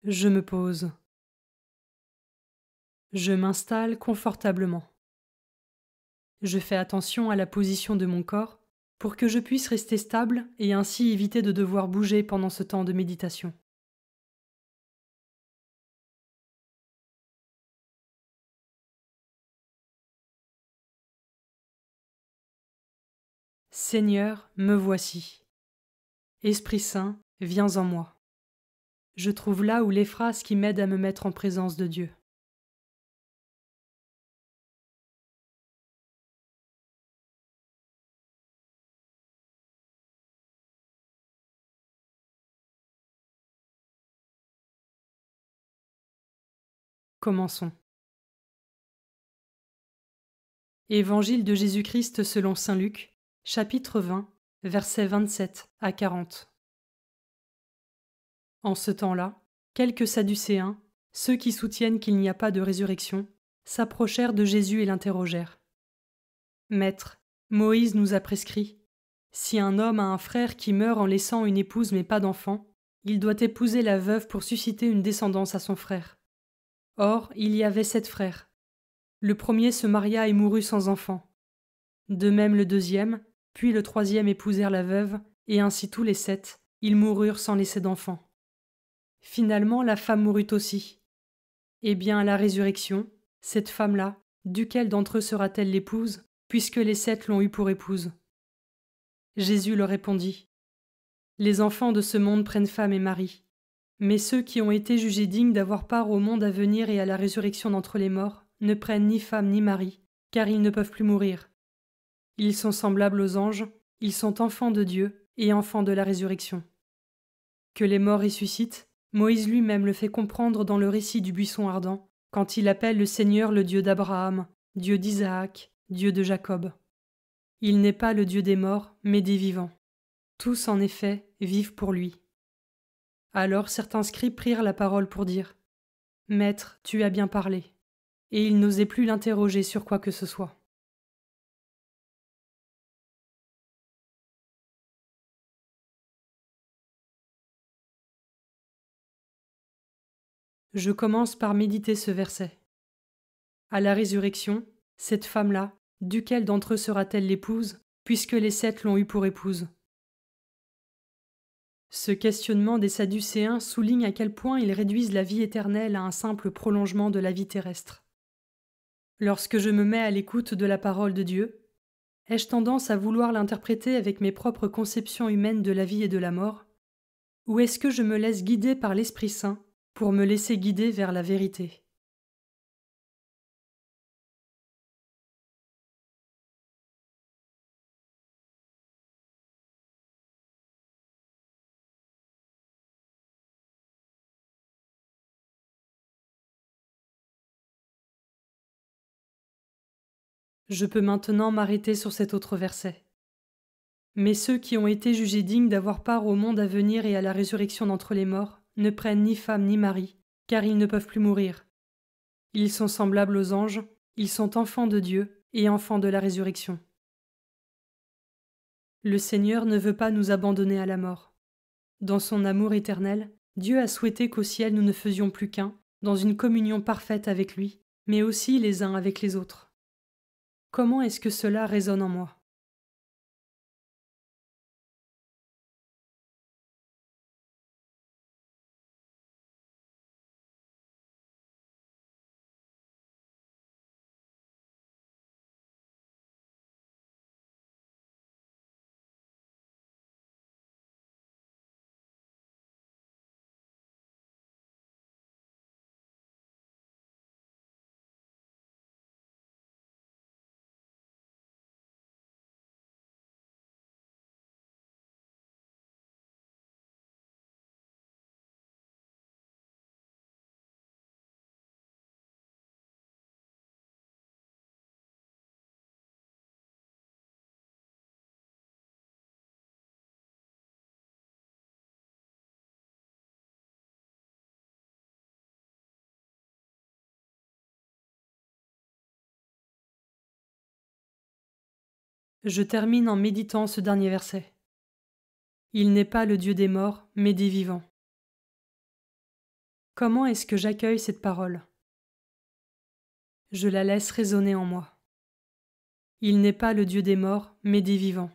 Je me pose. Je m'installe confortablement. Je fais attention à la position de mon corps pour que je puisse rester stable et ainsi éviter de devoir bouger pendant ce temps de méditation. Seigneur, me voici. Esprit Saint, viens en moi. Je trouve là où les phrases qui m'aident à me mettre en présence de Dieu. Commençons. Évangile de Jésus-Christ selon saint Luc, chapitre 20, versets 27 à 40. En ce temps-là, quelques Sadducéens, ceux qui soutiennent qu'il n'y a pas de résurrection, s'approchèrent de Jésus et l'interrogèrent. Maître, Moïse nous a prescrit, si un homme a un frère qui meurt en laissant une épouse mais pas d'enfant, il doit épouser la veuve pour susciter une descendance à son frère. Or, il y avait 7 frères. Le premier se maria et mourut sans enfant. De même le deuxième, puis le troisième épousèrent la veuve, et ainsi tous les 7, ils moururent sans laisser d'enfant. Finalement, la femme mourut aussi. Eh bien, à la résurrection, cette femme-là, duquel d'entre eux sera-t-elle l'épouse, puisque les 7 l'ont eue pour épouse? Jésus leur répondit. Les enfants de ce monde prennent femme et mari, mais ceux qui ont été jugés dignes d'avoir part au monde à venir et à la résurrection d'entre les morts ne prennent ni femme ni mari, car ils ne peuvent plus mourir. Ils sont semblables aux anges, ils sont enfants de Dieu et enfants de la résurrection. Que les morts ressuscitent, Moïse lui-même le fait comprendre dans le récit du buisson ardent, quand il appelle le Seigneur le Dieu d'Abraham, Dieu d'Isaac, Dieu de Jacob. Il n'est pas le Dieu des morts, mais des vivants. Tous, en effet, vivent pour lui. Alors certains scribes prirent la parole pour dire « Maître, tu as bien parlé », et ils n'osaient plus l'interroger sur quoi que ce soit. Je commence par méditer ce verset. À la résurrection, cette femme-là, duquel d'entre eux sera-t-elle l'épouse, puisque les 7 l'ont eue pour épouse? Ce questionnement des Sadducéens souligne à quel point ils réduisent la vie éternelle à un simple prolongement de la vie terrestre. Lorsque je me mets à l'écoute de la parole de Dieu, ai-je tendance à vouloir l'interpréter avec mes propres conceptions humaines de la vie et de la mort, ou est-ce que je me laisse guider par l'Esprit Saint pour me laisser guider vers la vérité? Je peux maintenant m'arrêter sur cet autre verset. Mais ceux qui ont été jugés dignes d'avoir part au monde à venir et à la résurrection d'entre les morts ne prennent ni femme ni mari, car ils ne peuvent plus mourir. Ils sont semblables aux anges, ils sont enfants de Dieu et enfants de la résurrection. Le Seigneur ne veut pas nous abandonner à la mort. Dans son amour éternel, Dieu a souhaité qu'au ciel nous ne faisions plus qu'un, dans une communion parfaite avec lui, mais aussi les uns avec les autres. Comment est-ce que cela résonne en moi? Je termine en méditant ce dernier verset. Il n'est pas le Dieu des morts, mais des vivants. Comment est-ce que j'accueille cette parole? Je la laisse résonner en moi. Il n'est pas le Dieu des morts, mais des vivants.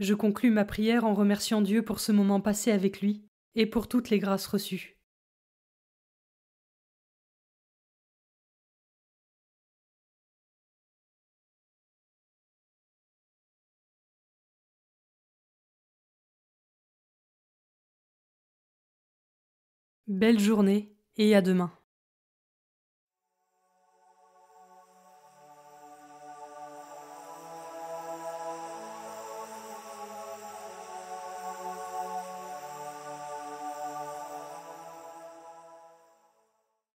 Je conclus ma prière en remerciant Dieu pour ce moment passé avec lui et pour toutes les grâces reçues. Belle journée et à demain.